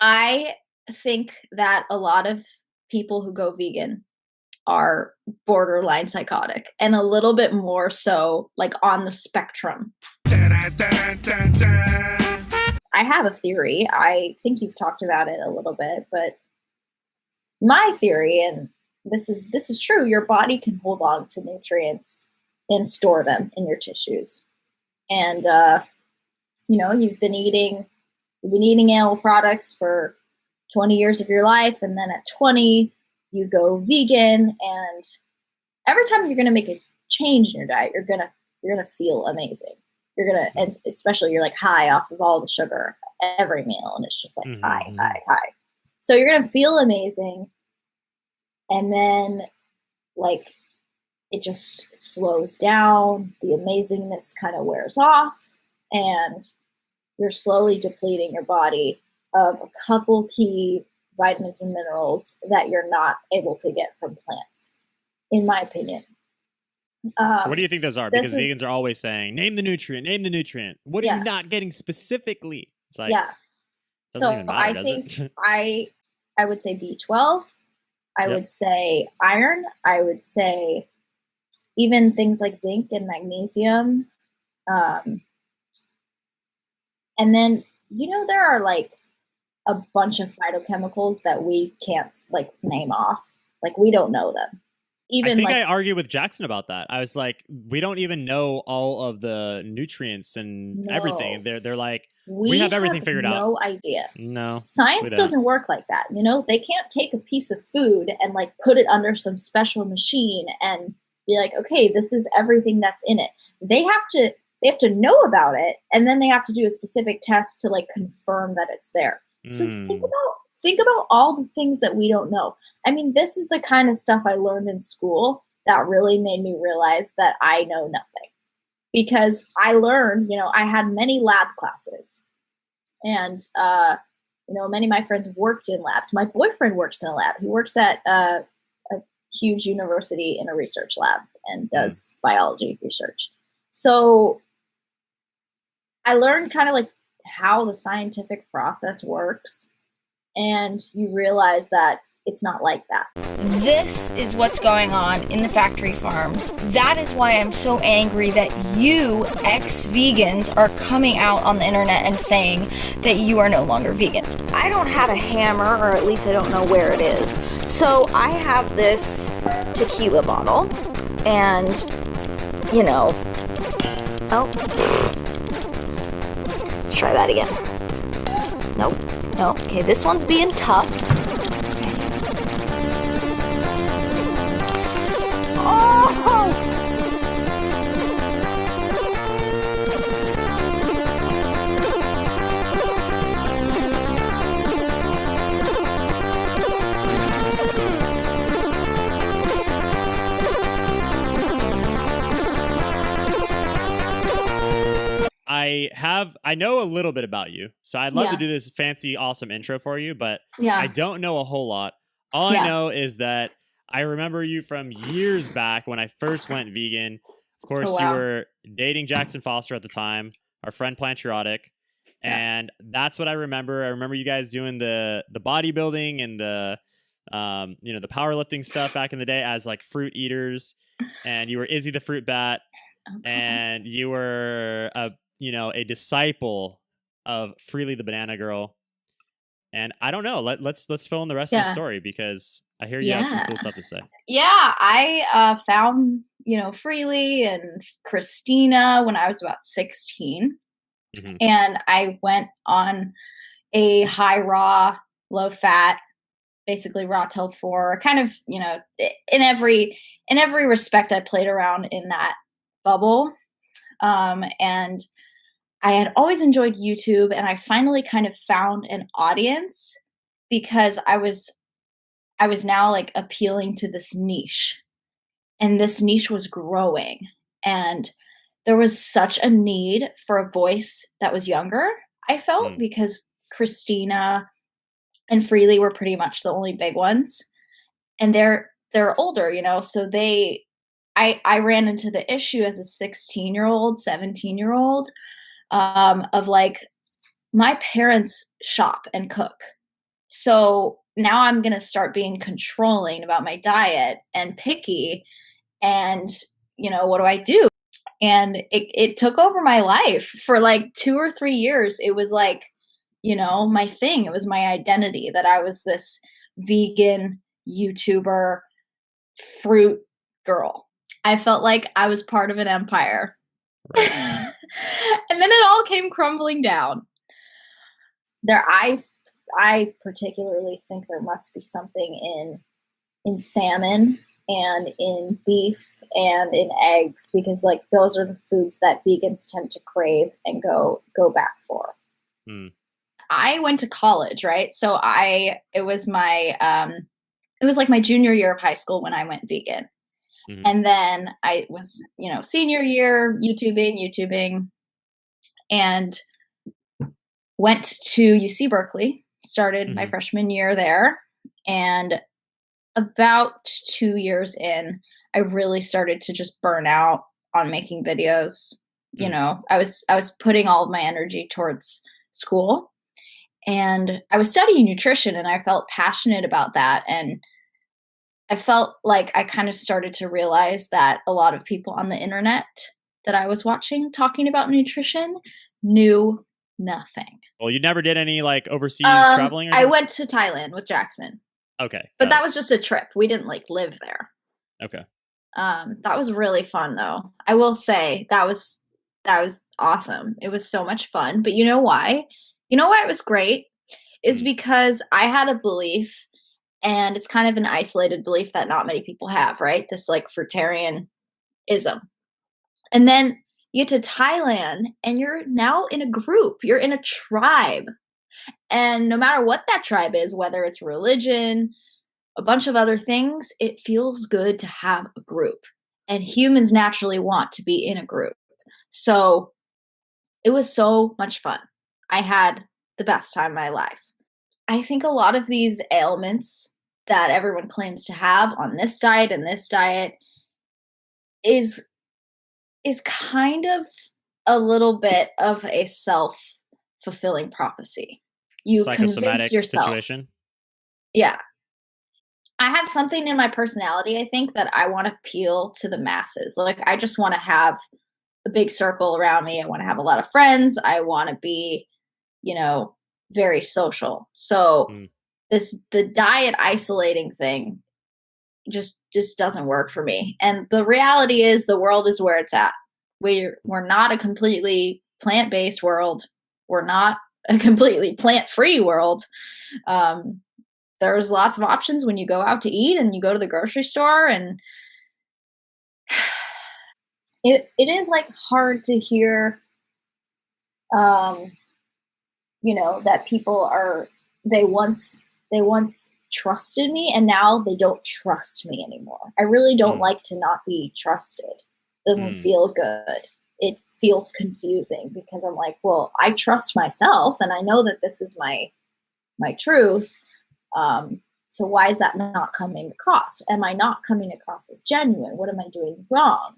I think that a lot of people who go vegan are borderline psychotic and a little bit more so like on the spectrum. I have a theory. I think you've talked about it a little bit, but my theory, and this is true, your body can hold on to nutrients and store them in your tissues. And you've been eating animal products for 20 years of your life, and then at 20 you go vegan, and every time you're going to make a change in your diet, you're going to feel amazing. And especially you're like high off of all the sugar every meal, and it's just like high. So you're going to feel amazing, and then like it just slows down. The amazingness kind of wears off, and you're slowly depleting your body of a couple key vitamins and minerals that you're not able to get from plants, in my opinion. What do you think those are? Because vegans are always saying, name the nutrient. What are you not getting specifically? It's like, doesn't even matter, does it? I would say B12. I would say iron. I would say even things like zinc and magnesium. And then, there are like a bunch of phytochemicals that we can't like name off. Like we don't know them. I argued with Jackson about that. I was like, we don't even know all of the nutrients and everything. They're like, we have everything figured out. No idea. No. Science doesn't work like that. They can't take a piece of food and like put it under some special machine and be like, okay, this is everything that's in it. They have to know about it, and then they have to do a specific test to like confirm that it's there. So think about all the things that we don't know. I mean, this is the kind of stuff I learned in school that really made me realize that I know nothing. Because I learned, I had many lab classes, and many of my friends worked in labs. My boyfriend works in a lab. He works at a huge university in a research lab and does biology research. So I learned kind of like how the scientific process works, and you realize that it's not like that. This is what's going on in the factory farms. That is why I'm so angry that you ex-vegans are coming out on the internet and saying that you are no longer vegan. I don't have a hammer, or at least I don't know where it is. So I have this tequila bottle, and let's try that again. Nope. Okay, this one's being tough. Oh! I know a little bit about you, so I'd love to do this fancy, awesome intro for you, but I don't know a whole lot. All I know is that I remember you from years back when I first went vegan. Of course, you were dating Jackson Foster at the time, our friend Plantriotic, and that's what I remember. I remember you guys doing the bodybuilding and the the powerlifting stuff back in the day as like fruit eaters, and you were Izzy the Fruitbat, and you were a disciple of Freely the Banana Girl. And I don't know, let's fill in the rest of the story, because I hear you have some cool stuff to say. Yeah, I found, Freely and Christina when I was about 16. Mm-hmm. And I went on a high raw, low fat, basically raw till 4, kind of, in every respect I played around in that bubble. And I had always enjoyed YouTube, and I finally kind of found an audience because I was now like appealing to this niche, and this niche was growing, and there was such a need for a voice that was younger, I felt, because Christina and Freely were pretty much the only big ones, and they're older, so I ran into the issue as a 16-year-old, 17-year-old, of like, my parents shop and cook. So now I'm going to start being controlling about my diet and picky. And, what do I do? And it took over my life for like 2 or 3 years. It was like, my thing. It was my identity that I was this vegan YouTuber fruit girl. I felt like I was part of an empire. Right. And then it all came crumbling down. I particularly think there must be something in salmon and in beef and in eggs, because like those are the foods that vegans tend to crave and go back for. I went to college, right? So it was like my junior year of high school when I went vegan. And then I was, senior year YouTubing, and went to UC Berkeley, started my freshman year there. And about 2 years in, I really started to just burn out on making videos. I was putting all of my energy towards school, and I was studying nutrition, and I felt passionate about that. And I felt like I kind of started to realize that a lot of people on the internet that I was watching talking about nutrition knew nothing. Well, you never did any like overseas traveling? I went to Thailand with Jackson. Okay. But that was just a trip. We didn't like live there. Okay. That was really fun though. I will say that was awesome. It was so much fun. But you know why? You know why it was great? Is because I had a belief, and it's kind of an isolated belief that not many people have, right? This like fruitarianism. And then you get to Thailand and you're now in a group, you're in a tribe. And no matter what that tribe is, whether it's religion, a bunch of other things, it feels good to have a group. And humans naturally want to be in a group. So it was so much fun. I had the best time of my life. I think a lot of these ailments that everyone claims to have on this diet and this diet is kind of a little bit of a self-fulfilling prophecy. You convince yourself. Situation. Yeah. I have something in my personality, I think, that I want to appeal to the masses. Like, I just want to have a big circle around me. I want to have a lot of friends. I want to be, very social. So the diet isolating thing just doesn't work for me. And the reality is the world is where it's at. We're not a completely plant-based world. We're not a completely plant-free world. There's lots of options when you go out to eat and you go to the grocery store, and it is like hard to hear, that people they once trusted me and now they don't trust me anymore. I really don't like to not be trusted. Doesn't feel good. It feels confusing because I'm like, well, I trust myself and I know that this is my truth. So why is that not coming across? Am I not coming across as genuine? What am I doing wrong?